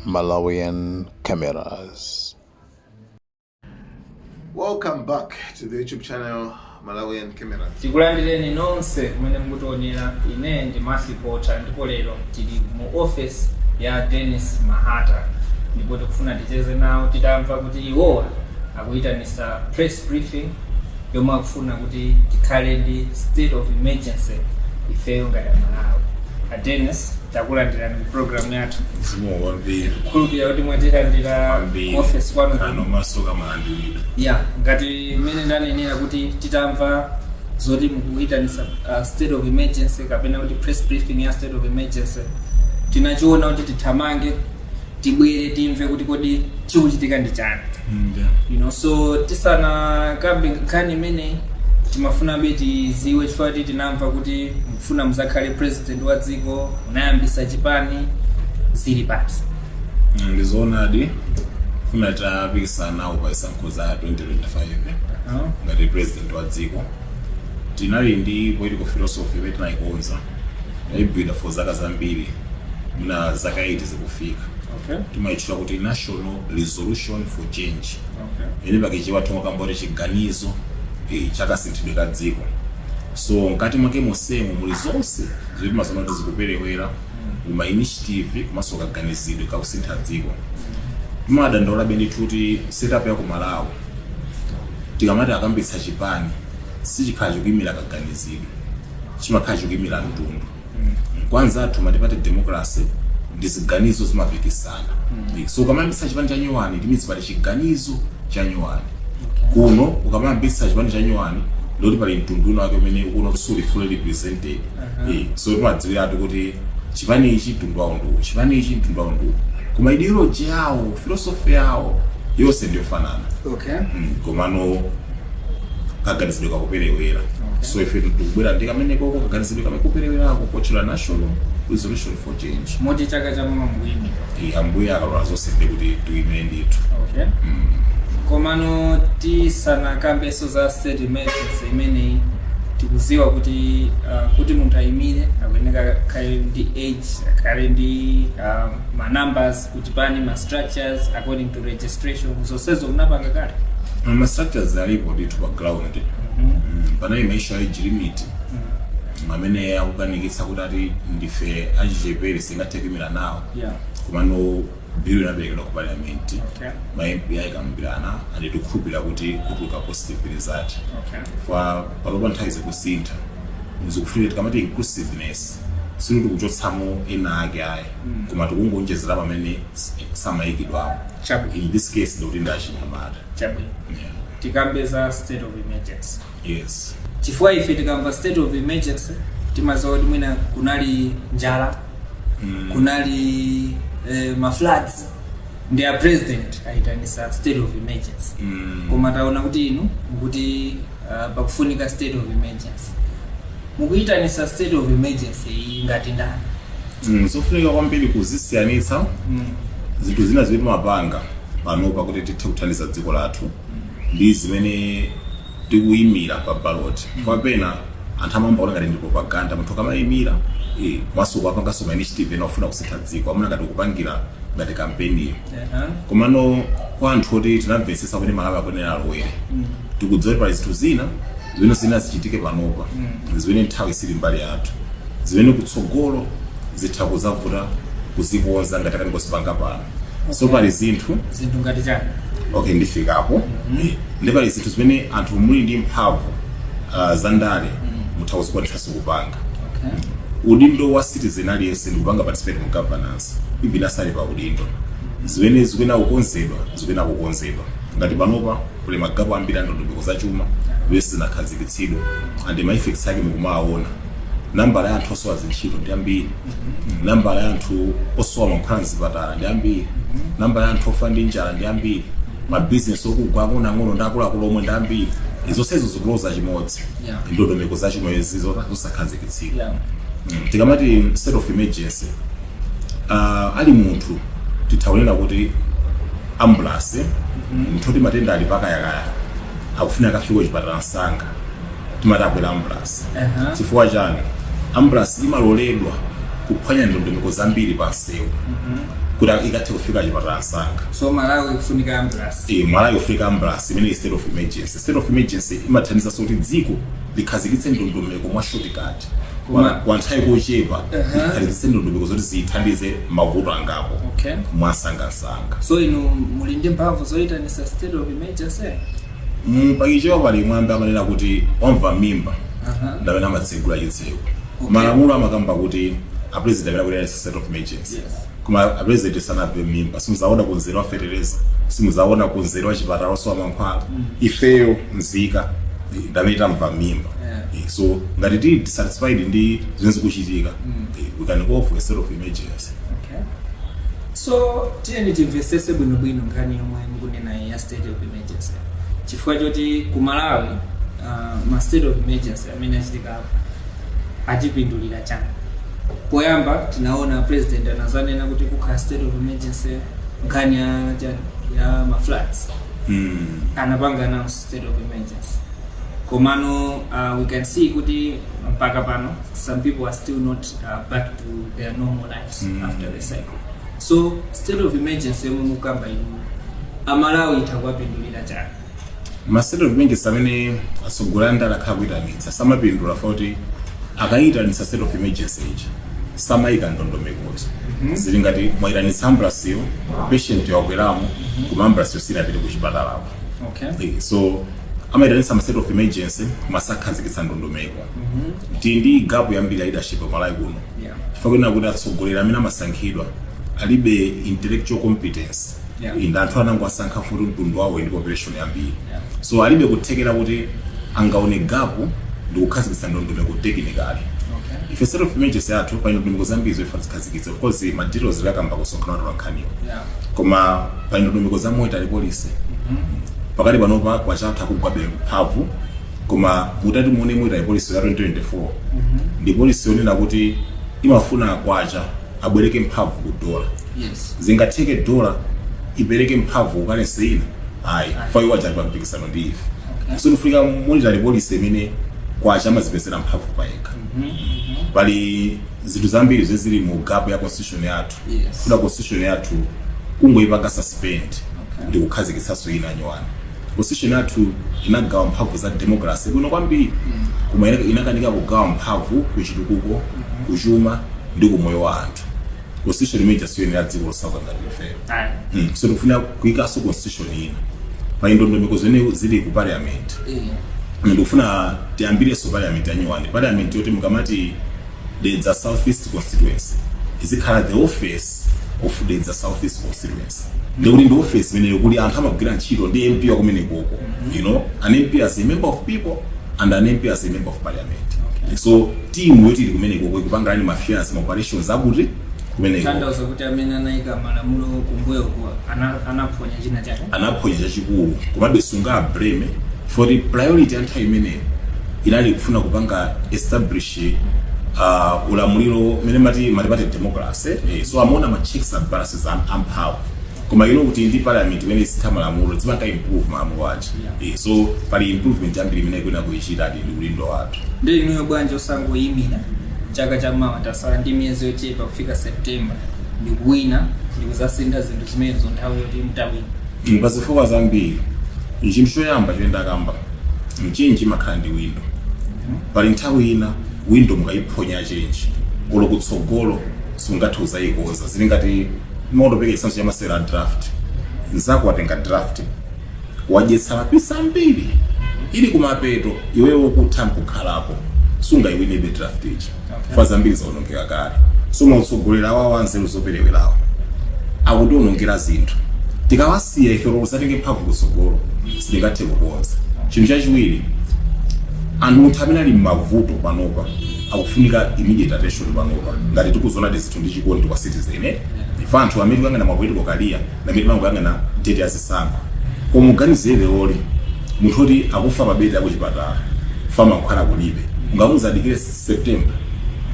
Malawian cameras. Welcome back to the YouTube channel Malawian Cameras. Tikulandireni nonse kumene mukutionera. Ine ndi Matthew Potter ndipo lero tili mu office ya Dennis Mahata ndipo tikufuna ticheze nawo titamva kuti iwowa akuyitanisa press briefing yomwe akufuna kuti tikhale ndi state of emergency ifeyo ngati Malawi. Dennis, takulandirani mu program yathu. Khulupirira kuti mwatilandira office kwanu masuka mandira. Yeah, ngati mene ndanenera kuti titamva zoti mukuyitanisa state of emergency kapena kuti press briefing ya state of emergency, tinachiona kuti tithamange tibwere timve kuti kodi chikuchitika ndi chani. You know, so tisana kambi nkhani imene timafuna beti ziwe chifukwa kuti tinamva kuti mfuna muzakhale president wa dziko, unayambisa chipani zili pati. Ndizoonadi funa tapikisana nawo pa isankho za 2025 ngati president wa dziko. Tinali ndi political philosophy imene tinayikonza yayibwida for zaka zambiri na zaka 8 zikufika. Timayitchula kuti National Resolution for Change. Ine pakichiwa thonga kamboti chiganizo chakasinthidwe ka dziko. So nkati mwake mosemo muli zonse zoti masamatu zikuperewera uma initiative kumasoka ganizidwe ka kusintha dziko. Timadandaula benditu kuti setup ya ku Malawi tikamati akambitsa chipani sichikhala chikuyimira kaganizidwe, chimakhala chikuyimira mtundu. Kwanza tumatipate democracy ndi ziganizo zimapikisana. So ukamambitsa chipani cha nyuwani timitsi pali chiganizo cha nyuwani. Kuno ukamambitsa chipani cha nyuwani loti pali mtundu wake umene ukuno suli fully represented. So timadziwira kuti chipani ichi mtundu wawo ndu, chipani ichi mtundu wawo ndu. Kuma ideology yawo, philosophy yawo yose ndiyofanana. Komano kaganizidwe kakuperewera. So ife tukubwera ndi kamene koko kaganizidwe kamekuperewera kukochera National Resolution for Change. Moti chaka cha mama mbuyimi. Ambuya akalola zonse ndi kuti tuime ndithu. Komano tisana kambeso za state emergency imene tikuziwa kuti kuti munthu ayimire akuyeneka khale ndi age, khale ndi ma numbers kuti pani ma structures according to registration. Zonsezo munapanga kale? Ma structures alipo ndithu pa ground. Pana imaisha age limit. Amene akukanikitsa kuti ati ndife achichepere singathekimira nawo. Komano bill inaberekedwa ku parliament. Ma MP ayikambirana andi tikukhulupirira kuti kutuluka positive result. For palopa nthawi kusintha zikufunira tikamati inclusiveness siluti kuchotsamo ena ake ayi koma tikungonjezera pamene samayikidwapo. In this case ndikuti ndachinyamata. Tikambeza state of emergency. Yes. Chifukwa ife tikamba state of emergency timaziwa kuti mwina kunali njala, kunali ma floods, ndi a president ayitanisa state of emergency. Koma taona kuti inu kuti pakufunika state of emergency. Mukuyitanisa state of emergency ngati ndani? Zofunika kwambiri kuzisiyanitsa zinthu zina zimene mapanga panopa kuti tithe kuthandiza dziko lathu ndi zimene tikuyimira pa ballot. Kwa pena anthu amambaona ngati ndi propaganda munthu kamayimira masuku apanganso ma initiative ena ofuna kusintha dziko amuna ngati kupangira ngati kampeni. Komano kwa anthu oti tinamvetsetsa kuti Malawi akuyenera alowere. Tikudziwa pali zinthu zina zichitike panopa zimene nthawi sili mbali yathu, zimene kutsogolo zitha kuzavuta kuzikonza ngati akaningosipanga pano. So pali zinthu ngati chani? Okay, ndifikapo. Ndi pali zinthu zimene anthu muli ndi mphamvu za ndale mutha kuzikwanitsa kupanga. Udindo wa citizen aliyense ndi kupanga participate mu governance. Even asali pa udindo zimene zikuyenera kukonzedwa ngati panopa kuli magapo ambiri andondomeko zachuma wese zinakhazikitsidwa andi ma effects ake mukumaona. Nambala ya anthu osowa zintchito ndi ambiri, nambala ya anthu osowa mankhwala mzipatala ndi ambiri, nambala ya anthu ofa ndi njala ndi ambiri, ma business okugwa ang'ono ndi akuluakulu omwe ndi ambiri. Izonsezo zikuloza chimodzi ndondomeko zachuma zosakhazikitsidwa. Tikamati state of emergency ali munthu tithaonera kuti ambulance munthu ti matenda ali pakayakaya akufuna akafika chipatala msanga timatabwera ambulance. Chifukwa chani? Ambulance imaloledwa kuphwanya ndondomeko zambiri pa nsewu. kuti ikathe kufika chipatala msanga. So Malawi kufunika ambulance. Malawi kufunika ambulance imene state of emergency. State of emergency imathandiza kuti dziko likhazikitse ndondomeko mwa shortcut. Kwa nthawi kochepa likhazikitse ndondomeko zoti zithandize mavuto angapo. Okay. Mwasangasanga. So inu muli ndi mphamvu zoyitanisa state of emergency? Pakichewa pali mwambe amanena kuti wamva mimba ndapena amatsegula chitseko. Malamulo amakamba kuti a president akabwera state of emergency. Kuma a president sanamve mimba simuzaona kunzero afetereza, simuzaona kunzero chipatala so amankhwala. Ifeyo mzika ndameta mva mimba. So ngati ti dissatisfied ndi zvinzi kuchitika, we can go for a state of emergency. Okay. So tiyeni timvesese bwinobwino nkhani yomwe mukunena ya state of emergency. Chifukwa choti ku Malawi ma state of emergency amene achitika atipindulira chani. Poyamba tinaona president anazanena kuti kukhala state of emergency nkhani ya ma floods. Anapanga announce state of emergency. Komano we can see kuti mpaka pano some people are still not back to their normal lives after the cycle. So state of emergency mukamba inu Malawi itakwapindulira chani. Ma state of emergency amene asogolera ndala khakuitanitsa samapindula foti akaitanitsa state of emergency iji samayika ndondomekozo. Zili ngati mwaitanitsa ambulance yo patient yakweramu kuma ambulance yosinapite ku chipatalapo. Okay. So amaitanitsa ma state of emergency masakhazikitsa ndondomeko. Ndi gap yambiri leadership Malawi kuno. Chifukwa kuti atsogolera amene amasankhidwa alibe intellectual competence. Anthu anango asankha futi mtundu wawo ndi population yambiri. So alibe kuthekera kuti angaone gap ndi kukhazikitsa ndondomeko technically. If a state of emergency athu pa ndondomeko zambiri zokhazikitsa, of course ma details zakamba kusonkhana watu wankhaniyo. Koma pa ndondomeko za military police pakali panopa kwachatha kugwabe mphamvu, koma mutati muone military police ya 2024 ndi police yonena kuti imafuna kwacha abwereke mphamvu ku dola. Zingatheke dola ibereke mphamvu currency ina ayi fayo wajalipa mpikisano ndi ife. So nifika military police imene kwacha amazipezera mphamvu payekha. Pali zinthu zambiri zezili mu gap ya constitution yathu. Funa constitution yathu kungoyipanga suspend ndi kukhazikitsaso ina nyowani. Constitution yathu inagawa mphamvu za democracy kuno kwambiri, koma inakanika kugawa mphamvu kuchitukuko, kuchuma ndi kumoyo wa anthu. Constitution imene chasiyonera dziko losauka ngati ifeyo. So tikufuna kuyikaso constitution ina pa ndondomeko zene zili ku parliament. Ndikufuna tiyambireso parliament anyowani. Parliament yoti mukamati Dedza Southeast constituency izikhala the office of Dedza Southeast constituency. Ndikuti ndi office imene yokuli anthu amagwira ntchito ndi MP wakumene koko. You know, an MP as a member of people and an MP as a member of parliament. So team yoti ili kumene koko ikupanga ni affairs and operations akuti kumene koko. Tanda usakuti amene anayika malamulo kumbuyo kwa anaponya china chake. Anaponya chachikulu. Komabe sunga breme for the priority anthu imene inali kufuna kupanga establish ulamuliro mene mati democracy. So amona ma checks and balances amphamvu. Koma kuti ndi parliament imene isitha malamulo zimanga improve malamulo aja. So pali improvement yambiri imene ikuna kuichita ndi ulindo wathu. Ndi inu bwanje osangoyimira chaka cha mawa tasala ndi miyezi yochepa kufika September ndi kuwina ndi kuzasinda zinthu zimene zonthawi yoti mtawina. Pazifukwa zambiri chinthu choyamba choyenda kamba mchinji makhala ndi windo. Pali nthawi ina windo mukayiphonya chenji kutsogolo sungathe uzayikoza. Zili ngati mondopeka chisanzo cha masera draft. Nzako watenga draft wadyetsa mapisa ambiri ili kumapeto iwewo kutha kukhalapo sungayiwinebe draft ichi. Fa zambiri zaonongeka kale. So mwatsogolera wawo anzeru zoperewerawo akuti onongera zinthu. Tikawasiya ife usatenge mphamvu kutsogolo sitingathe kukonza. Chinthu chachiwiri anthu amene ali mavuto panopa akufunika immediate attention panopa. Ngati tikuzona zinthu ndi chikondi kwa citizen ife anthu amene kangana mapolitical career na amene mangana date yazisankho komuganizire oli munthu oti akufa pabedi akuchipatala fama nkhala kulibe ungamuza adikire September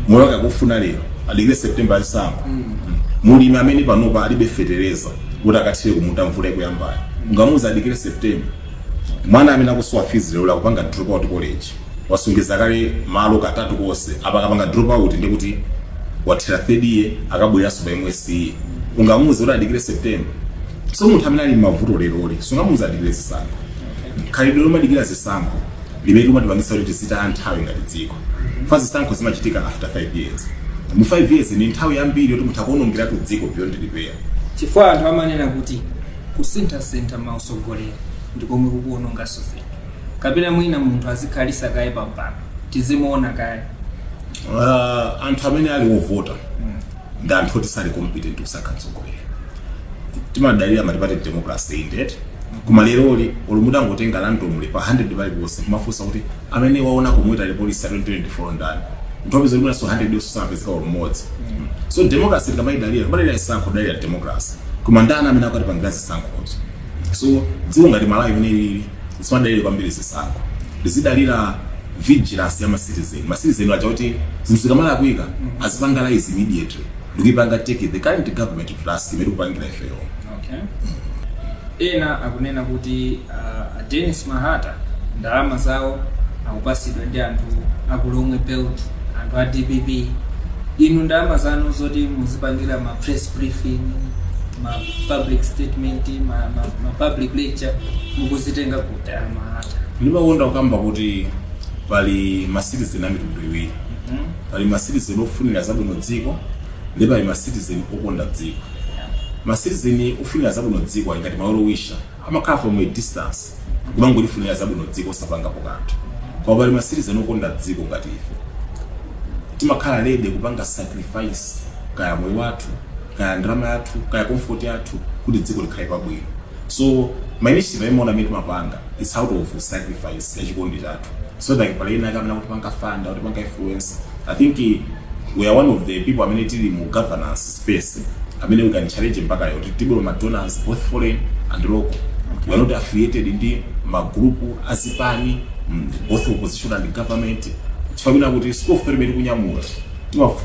moyo wake akufuna lero adikire September azisankho. Mulimi amene panopa alibe fetereza kuti akathire kumuta mvula ikuyambayo ungamuza adikire September. Mwana amene akuswa fees lero akupanga drop out college wasungiza kale malo katatu kose apa akapanga drop out ndi kuti wathera third year akabwera so by MSc ungamuze kuti adikire September. So munthu amene ali mavuto leroli sungamuze adikire zisankho. Khalidwe lomadikira zisankho limene limatipangitsa kuti tizitaya nthawi ngati dziko. Zisankho zimachitika after 5 years. Mu 5 years ni nthawi yambiri yoti munthu akuonongeratu dziko beyond repair. Chifukwa anthu amanena kuti kusintha mausogolera ndikomwe kukuononga zinthu. Kapena mwina munthu azikhalisa kaye pampano tizimuona kaye. Anthu amene ali ovota ndi anthu oti sali competent kusankha mtsogoleri. Timadalira matipati democracy indeed. Kuma leroli olumudangotenga randomly pa 100 paliponse kumafunsa kuti amene waona kumweta lipolisi 2024 ndani. Nthobezo limuna so 100 osapezeka olumodzi. So democracy ngamaidalira kumadalira isankho dalira democracy. Kuma ndana amene akatipangira zisankhozo. So dziko ngati Malawi imene ili simadalira kwambiri zisankho. Lizidalira vigilance ya ma-citizen wacha kuti zinthu zikamala kuika azipangalize immediately. Ndikupanga take the current government to task imene kupangira ifeyo. Okay. Ena akunena kuti Dennis Mahata ndalama zawo akupasidwa ndi anthu akulomwe belt, anthu a DPP. Inu ndalama zanu zoti muzipangira ma press briefing, ma public statement, ma public lecture mukuzitenga kuti Mahata. Ndimakonda kukamba kuti pali ma-citizen amitundu iwiri. Pali ma-citizen ofunira zabwino dziko ndi pali ma-citizen okonda dziko. Ma-citizen ofunira zabwino dziko ngati maolowisha amakhala from a distance kumangofunira zabwino dziko osapangapo kanthu. Kwa pali ma-citizen okonda dziko ngati ife timakhala ready kupanga sacrifice kaya moyo wathu, kaya ndalama yathu, kaya comfort yathu kuti dziko likhale pabwino. So my initiative imona mimi mapanga is out of sacrifice ya chikondi chathu. So that pale ina kama nakupanga fund or kupanga influence, I think we are one of the people amene tili mu governance space amene we can challenge mpaka yo tibolo ma donors both foreign and local. We are not affiliated ndi ma group azipani both opposition and government. Chifamina kuti scope of permit kunyamula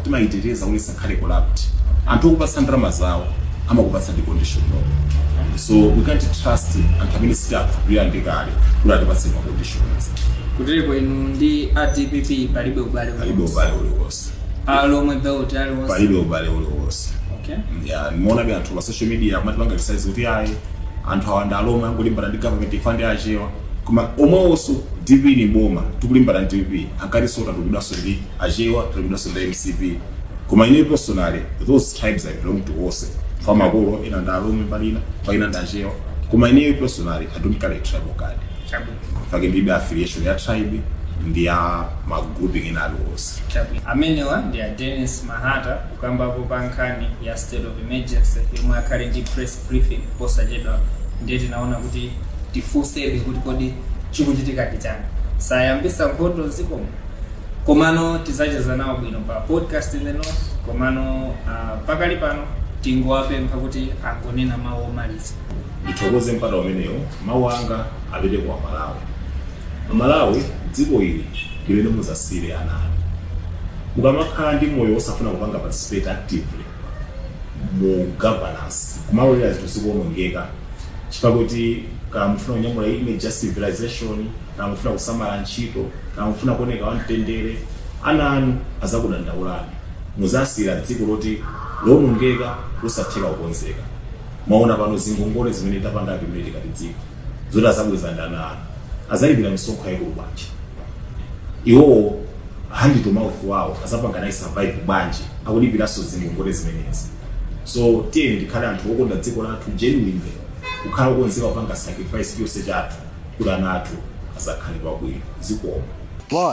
timaitereza kuti sakhale corrupt. Anthu kupasa ndalama zawo amakupasa the condition no. So we can't trust and amene staff really ndikale kuti atipase ma conditions. Kutiriko inu ndi ADPP palibe ubale uliwonse. Alomwe belt aliwonse. Palibe ubale uliwonse. Okay. Yeah, nimeona bi anthu pa social media amatipanga criticize kuti ayi anthu awanda alomwe angolimba ndi government ifande achewa. Kuma omweso DP ni boma tikulimbana ndi DP akarisota tukudaso ndi achewa tukudaso ndi MCP. Kuma ine personally those tribes I belong to also. From Agoro ina ndalomwe palina paina ndachewa. Kuma ine personally I don't carry tribal card. Fakendibe affiliation ya tribe ndiya magrouping inalos. Amenewa ndiya Dennis Mahata kukamba hapo pankani ya state of emergency yomwe akhale ndi press briefing posa jedwa ndiye tinaona kuti tifusebe kuti kodi chikuchitika kichani. Sayambisa nkhondo zikomo. Komano tizacheza nawo bwino pa podcast in the north. Komano pakali pano tingowapempha kuti angonena mawu omaliza. Ndithokoze mpata umeneyo mawu anga apite kwa Malawi. Malawi dziko ili limene muzasire anani. Mukamakhala ndi moyo osafuna kupanga participate actively mu governance kumalolera zinthu zikuonongeka chifukwa kuti kama mufuna kunyamula image ya civilization, kama mufuna kusamala ntchito, kama mufuna kuoneka wamtendere, ana anu azakudandaulani. Muzasira dziko loti lowonongeka losatheka kukonzeka. Mwaona pano zingongole zimene tapanga pimene kati dziko zoti azabweza ndana anu azalipira misonkho yaiko bwanji. Iwo hand to mouth wawo azapanga nayi survive bwanji akulipiranso zingongole zimenezi. So tiye ndikhale anthu okonda dziko lathu genuine ukhala ukonzeka kupanga sacrifice yonse chathu kuti ana athu azakhale pabwino zikomo.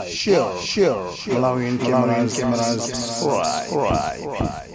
Share Malawian cameras. Right.